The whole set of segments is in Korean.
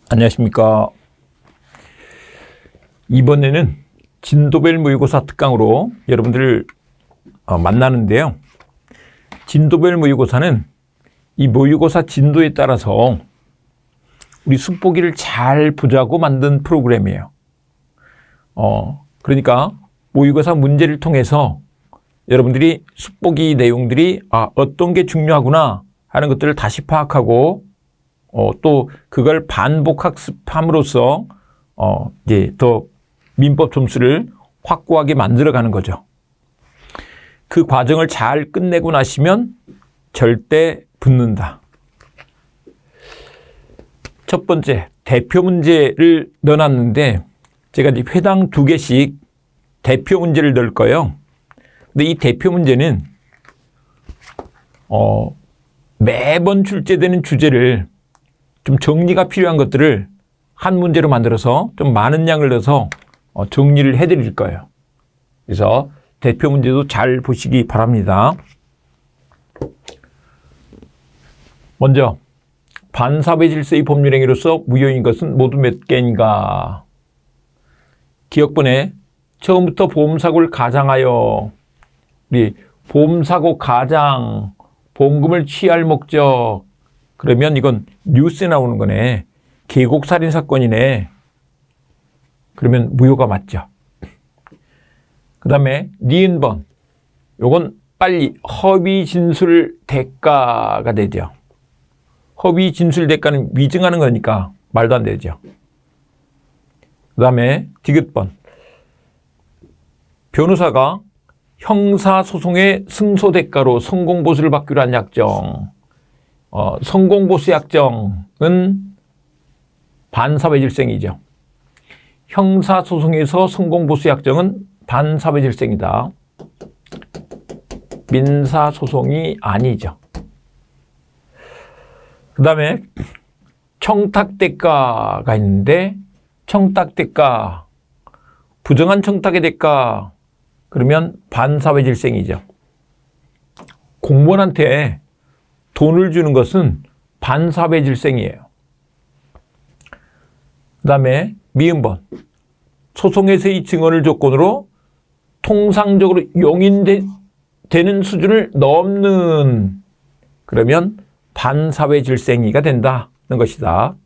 안녕하십니까. 이번에는 진도별 모의고사 특강으로 여러분들을 만나는데요. 진도별 모의고사는 이 모의고사 진도에 따라서 우리 숙보기를 잘 보자고 만든 프로그램이에요. 그러니까 모의고사 문제를 통해서 여러분들이 숙보기 내용들이 어떤 게 중요하구나 하는 것들을 다시 파악하고 또 그걸 반복 학습함으로써 이제 더 민법 점수를 확고하게 만들어가는 거죠. 그 과정을 잘 끝내고 나시면 절대 붙는다. 첫 번째, 대표 문제를 넣어놨는데 제가 이제 회당 2개씩 대표 문제를 넣을 거예요. 근데 이 대표 문제는 매번 출제되는 주제를 좀 정리가 필요한 것들을 한 문제로 만들어서 좀 많은 양을 넣어서 정리를 해드릴 거예요. 그래서 대표 문제도 잘 보시기 바랍니다. 먼저 반사회 질서의 법률행위로서 무효인 것은 모두 몇 개인가? 기억번에 처음부터 보험사고를 가장하여 우리 보험사고 가장, 보험금을 취할 목적, 그러면 이건 뉴스에 나오는 거네. 계곡살인 사건이네. 그러면 무효가 맞죠. 그 다음에 니은번, 요건 빨리 허위 진술 대가가 되죠. 허위 진술 대가는 위증하는 거니까 말도 안 되죠. 그 다음에 디귿번, 변호사가 형사소송의 승소 대가로 성공보수를 받기로 한 약정. 성공보수 약정은 반사회질생이죠. 형사소송에서 성공보수 약정은 반사회질생이다. 민사소송이 아니죠. 그 다음에 청탁대가가 있는데 청탁대가, 부정한 청탁의 대가, 그러면 반사회질생이죠. 공무원한테 돈을 주는 것은 반사회질생이에요. 그 다음에 미음번, 소송에서의 증언을 조건으로 통상적으로 용인되는 수준을 넘는, 그러면 반사회질생이가 된다는 것이다.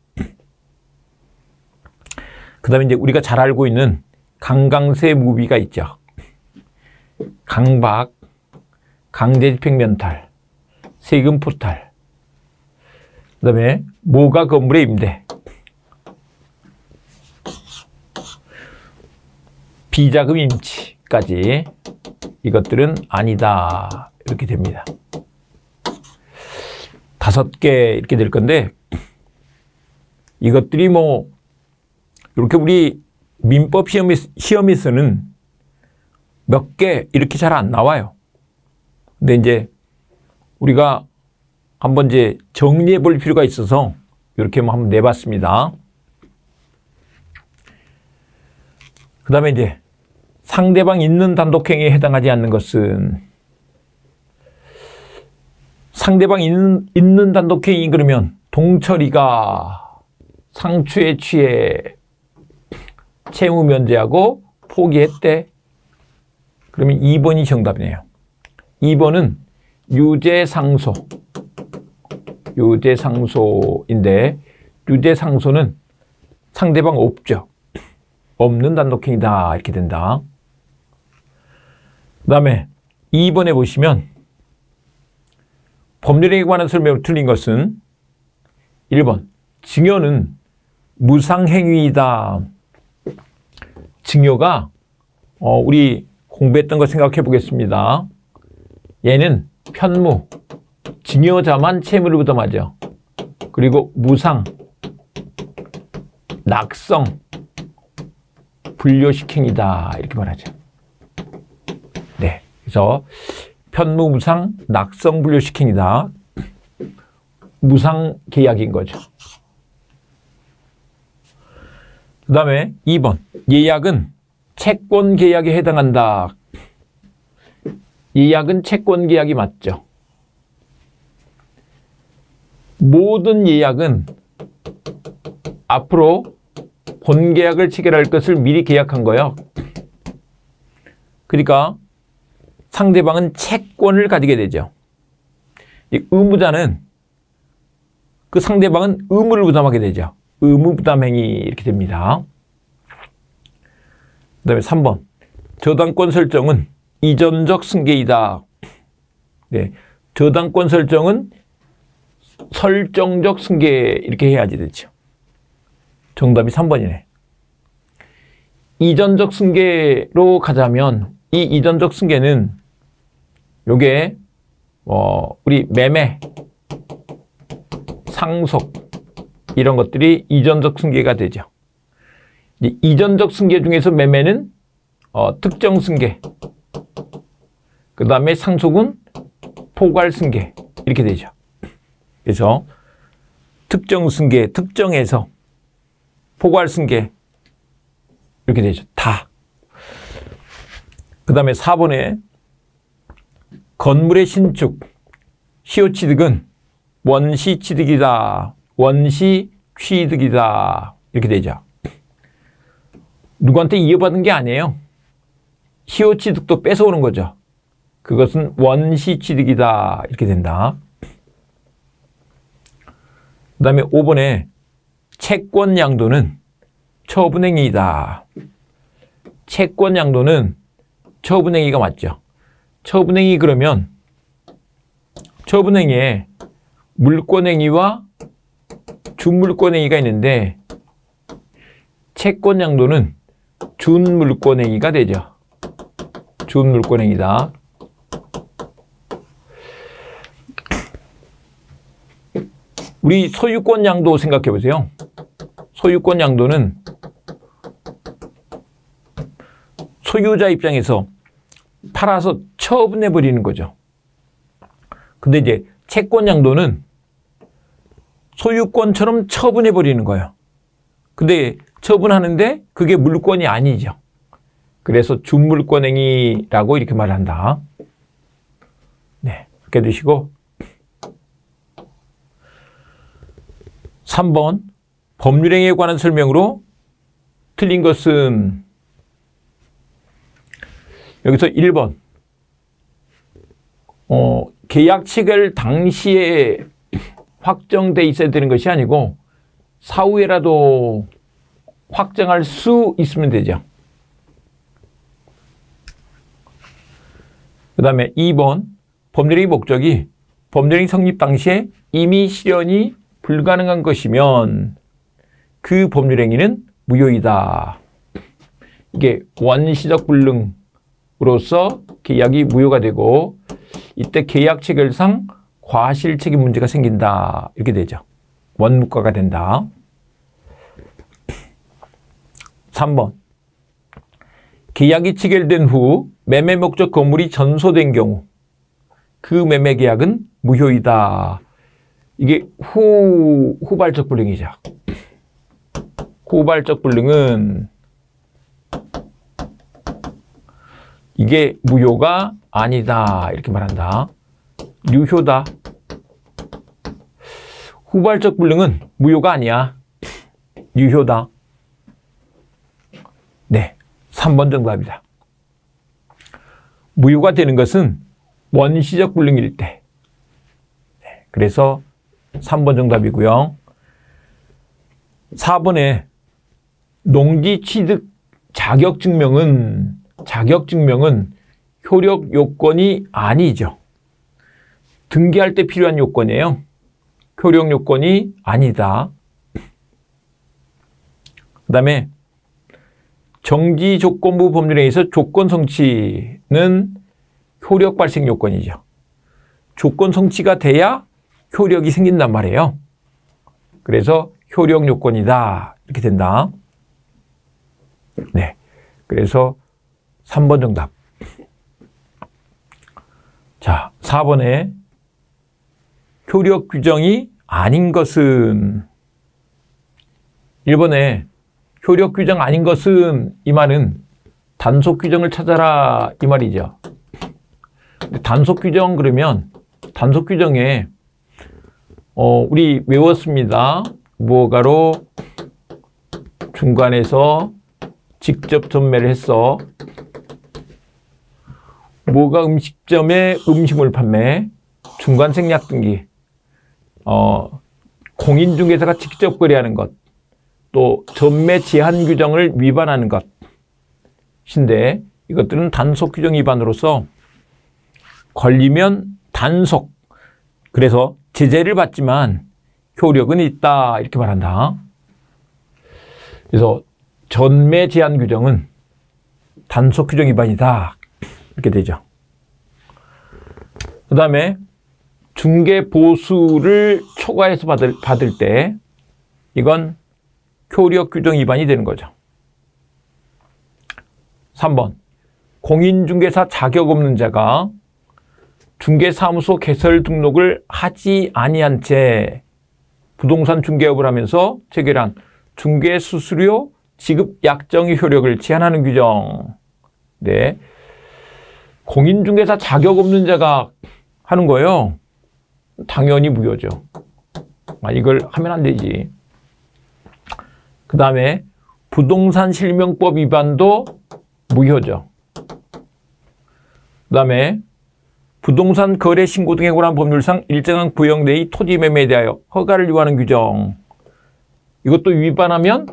그 다음에 이제 우리가 잘 알고 있는 강강세 무비가 있죠. 강박, 강제집행 면탈, 세금 포탈, 그 다음에 모가 건물의 임대, 비자금 임치까지 이것들은 아니다. 이렇게 됩니다. 5개 이렇게 될 건데, 이것들이 이렇게 우리 민법 시험에서는 몇 개 이렇게 잘 안 나와요. 근데 이제 우리가 한번 이제 정리해 볼 필요가 있어서 이렇게 한번 내봤습니다. 그 다음에 이제 상대방 있는 단독행위에 해당하지 않는 것은, 상대방 있는 단독행위 그러면 동철이가 상추에 취해 채무 면제하고 포기했대. 그러면 2번이 정답이네요. 2번은 유죄상소. 유죄상소인데, 유죄상소는 상대방 없죠. 없는 단독행위다. 이렇게 된다. 그 다음에 2번에 보시면 법률행위에 관한 설명을 틀린 것은 1번, 증여는 무상행위이다. 증여가 우리 공부했던 거 생각해 보겠습니다. 얘는 편무, 증여자만 채무를 부담하죠. 그리고 무상, 낙성, 불효식행이다. 이렇게 말하죠. 네, 그래서 편무, 무상, 낙성, 불효식행이다. 무상 계약인 거죠. 그 다음에 2번, 예약은 채권 계약에 해당한다. 예약은 채권 계약이 맞죠. 모든 예약은 앞으로 본계약을 체결할 것을 미리 계약한 거예요. 그러니까 상대방은 채권을 가지게 되죠. 이 의무자는 그 상대방은 의무를 부담하게 되죠. 의무부담행위 이렇게 됩니다. 그 다음에 3번. 저당권 설정은 이전적 승계이다. 네, 저당권 설정은 설정적 승계 이렇게 해야지 되죠. 정답이 3번이네. 이전적 승계로 가자면 이 이전적 승계는 요게 우리 매매, 상속 이런 것들이 이전적 승계가 되죠. 이전적 승계 중에서 매매는 특정 승계, 그 다음에 상속은 포괄 승계 이렇게 되죠. 그래서 특정 승계, 특정에서 포괄 승계 이렇게 되죠. 다. 그 다음에 4번에 건물의 신축, 시효취득은 원시취득이다. 원시취득이다. 이렇게 되죠. 누구한테 이어받은 게 아니에요. 시효취득도 뺏어오는 거죠. 그것은 원시취득이다. 이렇게 된다. 그 다음에 5번에 채권 양도는 처분행위이다. 채권 양도는 처분행위가 맞죠. 처분행위 그러면 처분행위에 물권행위와 준물권행위가 있는데 채권 양도는 준물권행위가 되죠. 준물권행위다. 우리 소유권 양도 생각해 보세요. 소유권 양도는 소유자 입장에서 팔아서 처분해 버리는 거죠. 근데 이제 채권 양도는 소유권처럼 처분해 버리는 거예요. 근데 처분하는데 그게 물권이 아니죠. 그래서 준물권행위라고 이렇게 말한다. 네, 이렇게 두시고 3번 법률행위에 관한 설명으로 틀린 것은 여기서 1번 계약 체결 당시에 확정돼 있어야 되는 것이 아니고 사후에라도 확정할 수 있으면 되죠. 그 다음에 2번 법률행위 목적이 법률행위 성립 당시에 이미 실현이 불가능한 것이면 그 법률행위는 무효이다. 이게 원시적 불능으로서 계약이 무효가 되고 이때 계약 체결상 과실 책임 문제가 생긴다. 이렇게 되죠. 원무과가 된다. 3번 계약이 체결된 후 매매 목적 건물이 전소된 경우 그 매매 계약은 무효이다. 이게 후발적 불능이죠. 후발적 불능은 이게 무효가 아니다. 이렇게 말한다. 유효다. 후발적 불능은 무효가 아니야. 유효다. 네, 3번 정답이다. 무효가 되는 것은 원시적 불능일 때. 네, 그래서 3번 정답이고요. 4번에 농지취득 자격증명은 효력 요건이 아니죠. 등기할 때 필요한 요건이에요. 효력 요건이 아니다. 그 다음에 정지조건부 법률행위에서 조건 성취는 효력 발생 요건이죠. 조건 성취가 돼야 효력이 생긴단 말이에요. 그래서 효력 요건이다. 이렇게 된다. 네. 그래서 3번 정답. 자, 4번에 효력 규정이 아닌 것은 1번에 효력 규정 아닌 것은 이 말은 단속 규정을 찾아라 이 말이죠. 근데 단속 규정 그러면 단속 규정에 우리 외웠습니다. 무허가로 중간에서 직접 전매를 했어. 뭐가 음식점에 음식물 판매, 중간 생략 등기, 공인중개사가 직접 거래하는 것, 또 전매 제한 규정을 위반하는 것인데 이것들은 단속 규정 위반으로서 걸리면 단속, 그래서 제재를 받지만 효력은 있다 이렇게 말한다. 그래서 전매 제한 규정은 단속 규정 위반이다 이렇게 되죠. 그 다음에 중개 보수를 초과해서 받을 때 이건 효력 규정 위반이 되는 거죠. 3번 공인중개사 자격 없는 자가 중개사무소 개설 등록을 하지 아니한 채 부동산 중개업을 하면서 체결한 중개수수료 지급 약정의 효력을 제한하는 규정. 네. 공인중개사 자격 없는 자가 하는 거예요. 당연히 무효죠. 이걸 하면 안 되지. 그 다음에 부동산 실명법 위반도 무효죠. 그 다음에 부동산 거래 신고 등에 관한 법률상 일정한 구역 내의 토지 매매에 대하여 허가를 요하는 규정. 이것도 위반하면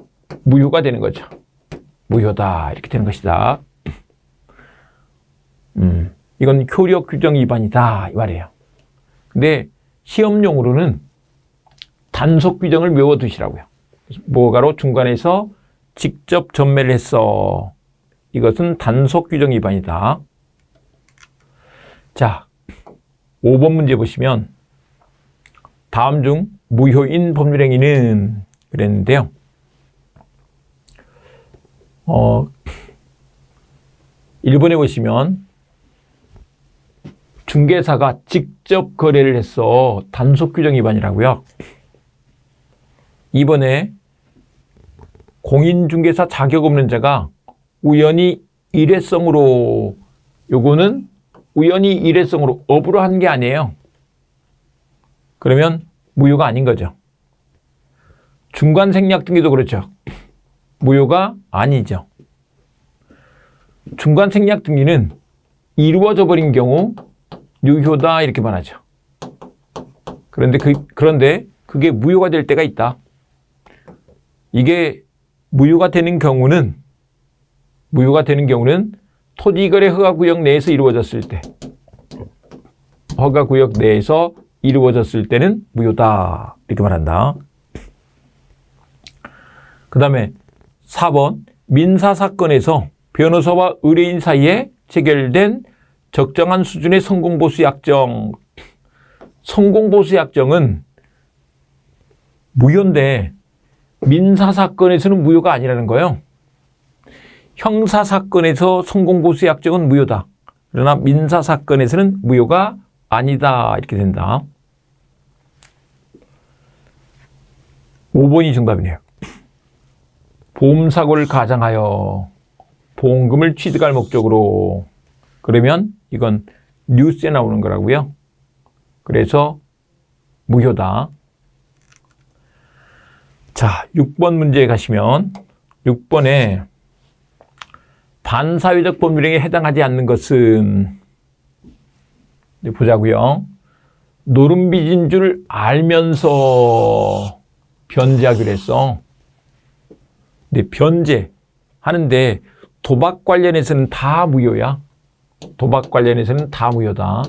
무효가 되는 거죠. 무효다 이렇게 되는 것이다. 이건 효력 규정 위반이다 이 말이에요. 근데 시험용으로는 단속 규정을 외워두시라고요. 뭐가로 중간에서 직접 전매를 했어. 이것은 단속 규정 위반이다. 자, 5번 문제 보시면 다음 중 무효인 법률행위는 그랬는데요. 1번에 보시면 중개사가 직접 거래를 했어. 단속 규정 위반이라고요. 2번에 공인중개사 자격 없는 자가 우연히 일회성으로, 요거는 우연히 일회성으로 업으로 한 게 아니에요. 그러면 무효가 아닌 거죠. 중간 생략 등기도 그렇죠. 무효가 아니죠. 중간 생략 등기는 이루어져 버린 경우 유효다 이렇게 말하죠. 그런데 그게 무효가 될 때가 있다. 이게 무효가 되는 경우는 토지거래 허가구역 내에서 이루어졌을 때, 허가구역 내에서 이루어졌을 때는 무효다 이렇게 말한다. 그 다음에 4번 민사사건에서 변호사와 의뢰인 사이에 체결된 적정한 수준의 성공보수 약정. 성공보수 약정은 무효인데 민사사건에서는 무효가 아니라는 거예요. 형사사건에서 성공보수 약정은 무효다. 그러나 민사사건에서는 무효가 아니다 이렇게 된다. 5번이 정답이네요. 보험사고를 가장하여 보험금을 취득할 목적으로, 그러면 이건 뉴스에 나오는 거라고요. 그래서 무효다. 자, 6번 문제에 가시면 6번에 반사회적 법률행위에 해당하지 않는 것은, 보자고요. 노름 빚인 줄 알면서 변제하기로 했어. 근데 변제하는데 도박 관련해서는 다 무효야. 도박 관련해서는 다 무효다.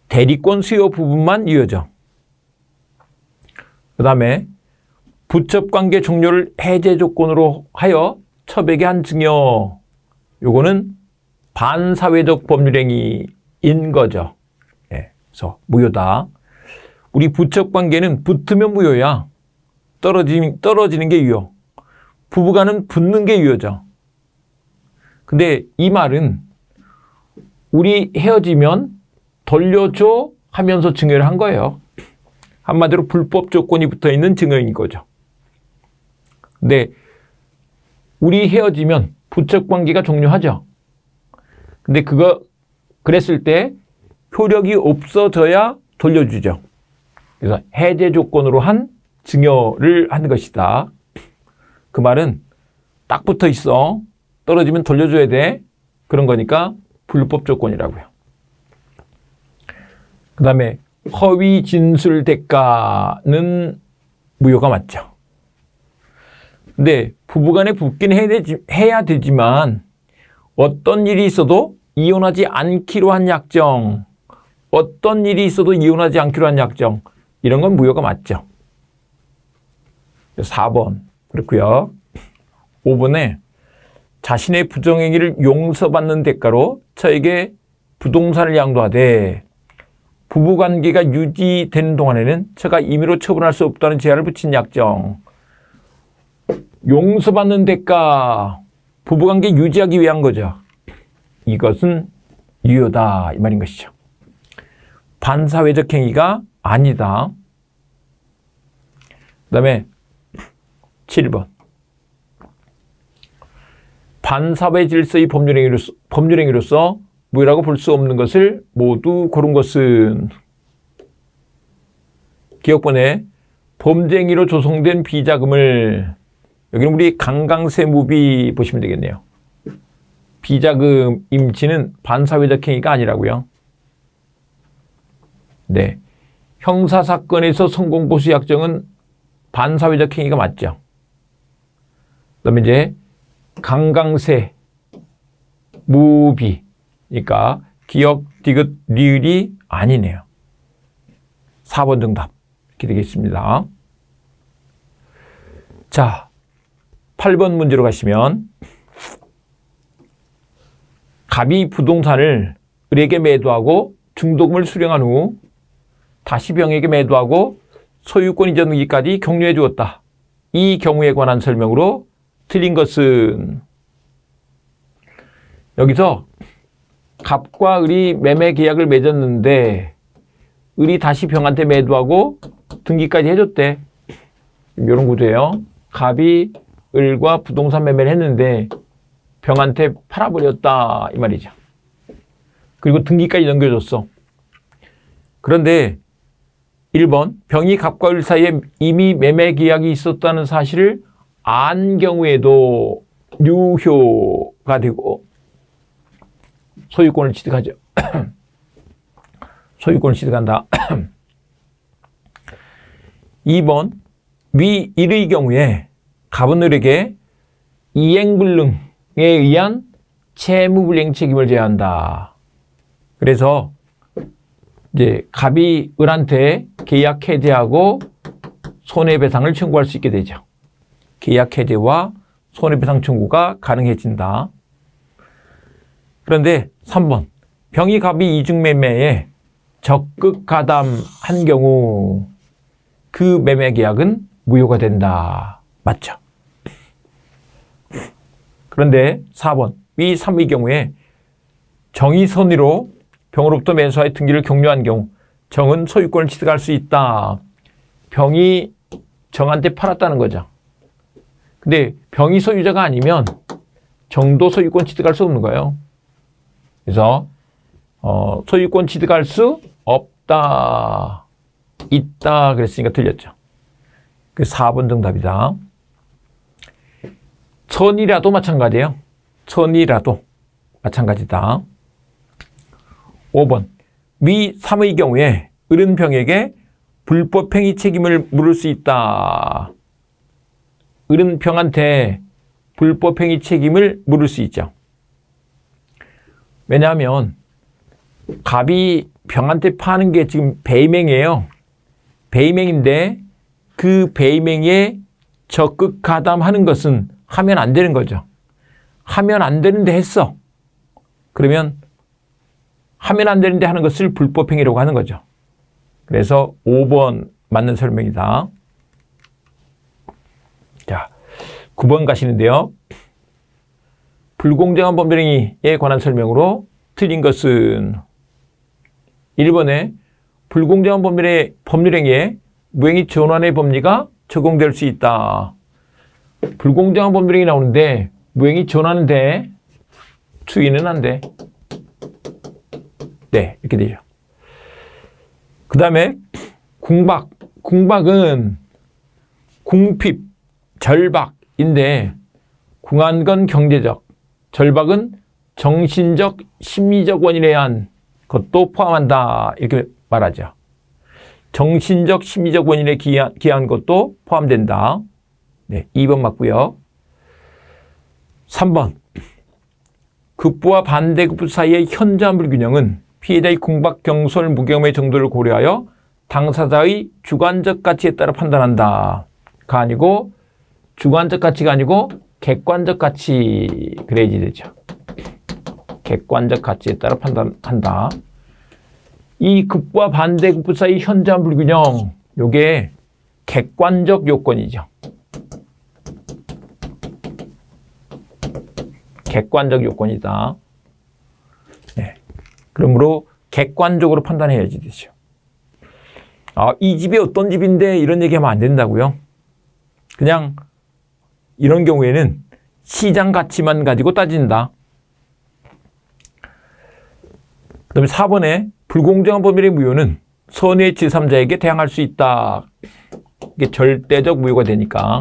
대리권 수요 부분만 유효죠. 그 다음에 부첩관계 종료를 해제 조건으로 하여 처백의 한 증여. 요거는 반사회적 법률행위인 거죠. 네, 그래서 무효다. 우리 부첩관계는 붙으면 무효야. 떨어지는 게 유효. 부부간은 붙는 게 유효죠. 근데 이 말은 우리 헤어지면 돌려줘 하면서 증여를 한 거예요. 한마디로 불법 조건이 붙어 있는 증여인 거죠. 근데 우리 헤어지면 부첩관계가 종료하죠. 근데 그랬을 때 효력이 없어져야 돌려주죠. 그래서 해제 조건으로 한 증여를 하는 것이다. 그 말은 딱 붙어 있어. 떨어지면 돌려줘야 돼. 그런 거니까 불법 조건이라고요. 그 다음에 허위 진술 대가는 무효가 맞죠. 근데 부부간에 붙기는 해야 되지만 어떤 일이 있어도 이혼하지 않기로 한 약정, 어떤 일이 있어도 이혼하지 않기로 한 약정, 이런 건 무효가 맞죠. 4번 그렇고요. 5번에 자신의 부정행위를 용서받는 대가로 저에게 부동산을 양도하되 부부관계가 유지되는 동안에는 저가 임의로 처분할 수 없다는 제한을 붙인 약정. 용서받는 대가, 부부관계 유지하기 위한 거죠. 이것은 유효다 이 말인 것이죠. 반사회적 행위가 아니다. 그 다음에 7번 반사회 질서의 법률행위로서 무효라고 볼 수 없는 것을 모두 고른 것은 기억번에 범죄행위로 조성된 비자금을, 여기는 우리 강강세무비 보시면 되겠네요. 비자금 임치는 반사회적 행위가 아니라고요. 네, 형사사건에서 성공보수 약정은 반사회적 행위가 맞죠. 그 다음에 이제 강강세 무비, 그러니까 기역, 디귿, 리을이 아니네요. 4번 정답 이렇게 되겠습니다. 자, 8번 문제로 가시면 갑이 부동산을 을에게 매도하고 중도금을 수령한 후 다시 병에게 매도하고 소유권 이전 등기까지 격려해 주었다. 이 경우에 관한 설명으로 틀린 것은, 여기서 갑과 을이 매매 계약을 맺었는데 을이 다시 병한테 매도하고 등기까지 해줬대. 이런 구조예요. 갑이 을과 부동산 매매를 했는데 병한테 팔아버렸다 이 말이죠. 그리고 등기까지 넘겨줬어. 그런데 1번 병이 갑과 을 사이에 이미 매매 계약이 있었다는 사실을 안 경우에도 유효가 되고 소유권을 취득하죠. 소유권을 취득한다. 2번 위 1의 경우에 갑은 을에게 이행불능에 의한 채무불이행 책임을 져야 한다. 그래서 이제 갑이 을한테 계약 해제하고 손해배상을 청구할 수 있게 되죠. 계약 해제와 손해배상 청구가 가능해진다. 그런데 3번 병이 갑이 이중매매에 적극 가담한 경우 그 매매 계약은 무효가 된다. 맞죠? 그런데 4번 위 3의 경우에 정의 선의로 병으로부터 매수하여 등기를 격려한 경우 정은 소유권을 취득할 수 있다. 병이 정한테 팔았다는 거죠. 근데 병이 소유자가 아니면 정도 소유권 취득할 수 없는 거예요. 그래서 소유권 취득할 수 없다. 있다 그랬으니까 틀렸죠. 그 4번 정답이다. 천이라도 마찬가지예요. 천이라도 마찬가지다. 5번 위 3의 경우에 을은 병에게 불법행위 책임을 물을 수 있다. 을은 병한테 불법행위 책임을 물을 수 있죠. 왜냐하면 갑이 병한테 파는 게 지금 배임행위예요. 배임행위인데 그 배임행위에 적극 가담하는 것은 하면 안 되는 거죠. 하면 안 되는데 했어. 그러면 하면 안 되는데 하는 것을 불법행위라고 하는 거죠. 그래서 5번 맞는 설명이다. 자, 9번 가시는데요. 불공정한 법률행위에 관한 설명으로 틀린 것은 1번에 불공정한 법률행위에 무행위 전환의 법리가 적용될 수 있다. 불공정한 법률행위 나오는데 무행위 전환은 돼, 추인은 안 돼. 네, 이렇게 되죠. 그 다음에 궁박. 궁박은 궁핍, 절박 절박인데 궁한건 경제적, 절박은 정신적, 심리적 원인에 의한 것도 포함한다. 이렇게 말하죠. 정신적, 심리적 원인에 기한 것도 포함된다. 네, 2번 맞고요. 3번. 급부와 반대급부 사이의 현저한 불균형은 피해자의 궁박, 경솔, 무경험의 정도를 고려하여 당사자의 주관적 가치에 따라 판단한다. 가 아니고 주관적 가치가 아니고 객관적 가치 그래야지 되죠. 객관적 가치에 따라 판단한다. 이 급부와 반대급부 사이 현저한 불균형, 요게 객관적 요건이죠. 객관적 요건이다. 네. 그러므로 객관적으로 판단해야지 되죠. 이 집이 어떤 집인데 이런 얘기하면 안 된다고요. 그냥 이런 경우에는 시장 가치만 가지고 따진다. 그 다음에 4번에 불공정한 법률의 무효는 선의 제3자에게 대항할 수 있다. 이게 절대적 무효가 되니까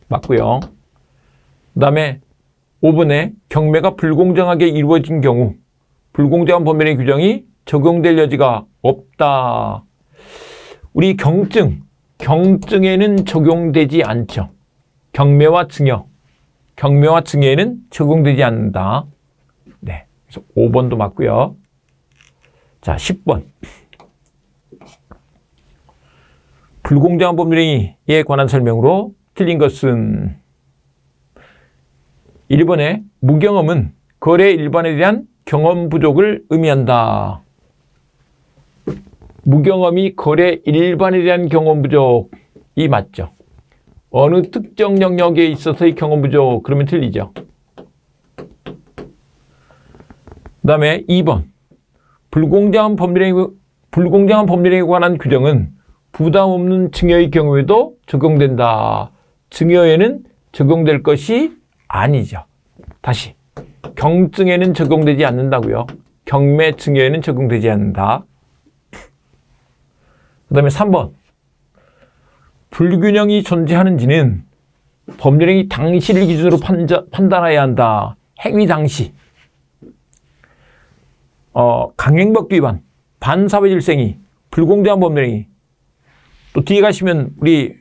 맞고요. 그 다음에 5번에 경매가 불공정하게 이루어진 경우 불공정한 법률의 규정이 적용될 여지가 없다. 우리 경증에는 적용되지 않죠. 경매와 증여에는 적용되지 않는다. 네, 그래서 5번도 맞고요. 자, 10번. 불공정한 법률에 관한 설명으로 틀린 것은 1번에 무경험은 거래 일반에 대한 경험 부족을 의미한다. 무경험이 거래 일반에 대한 경험 부족이 맞죠. 어느 특정 영역에 있어서의 경험 부족, 그러면 틀리죠. 그 다음에 2번. 불공정한 법률에 관한 규정은 부담 없는 증여의 경우에도 적용된다. 증여에는 적용될 것이 아니죠. 다시. 경증에는 적용되지 않는다고요. 경매, 증여에는 적용되지 않는다. 그 다음에 3번. 불균형이 존재하는지는 법률행위 당시를 기준으로 판단해야 한다. 행위 당시. 강행법 위반, 반사회질생이, 불공정한 법률행위. 또 뒤에 가시면 우리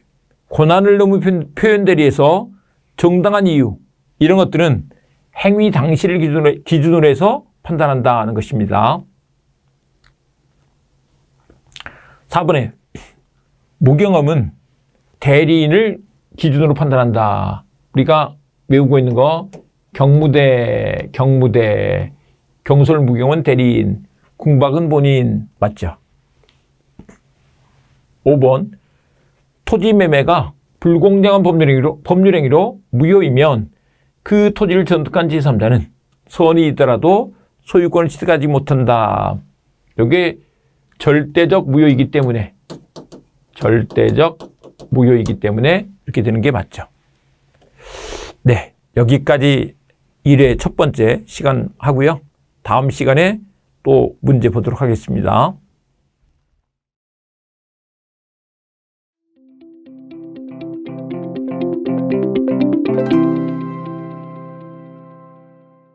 고난을 넘은 표현 대리에서 정당한 이유, 이런 것들은 행위 당시를 기준으로 해서 판단한다는 것입니다. 4번에 무경험은 대리인을 기준으로 판단한다. 우리가 외우고 있는 거 경무대, 경솔 무경은 대리인, 궁박은 본인 맞죠? 5번 토지 매매가 불공정한 법률행위로 무효이면 그 토지를 전득한 제3자는 소원이 있더라도 소유권을 취득하지 못한다. 이게 절대적 무효이기 때문에 이렇게 되는 게 맞죠. 네, 여기까지 1회 첫 번째 시간 하고요. 다음 시간에 또 문제 보도록 하겠습니다.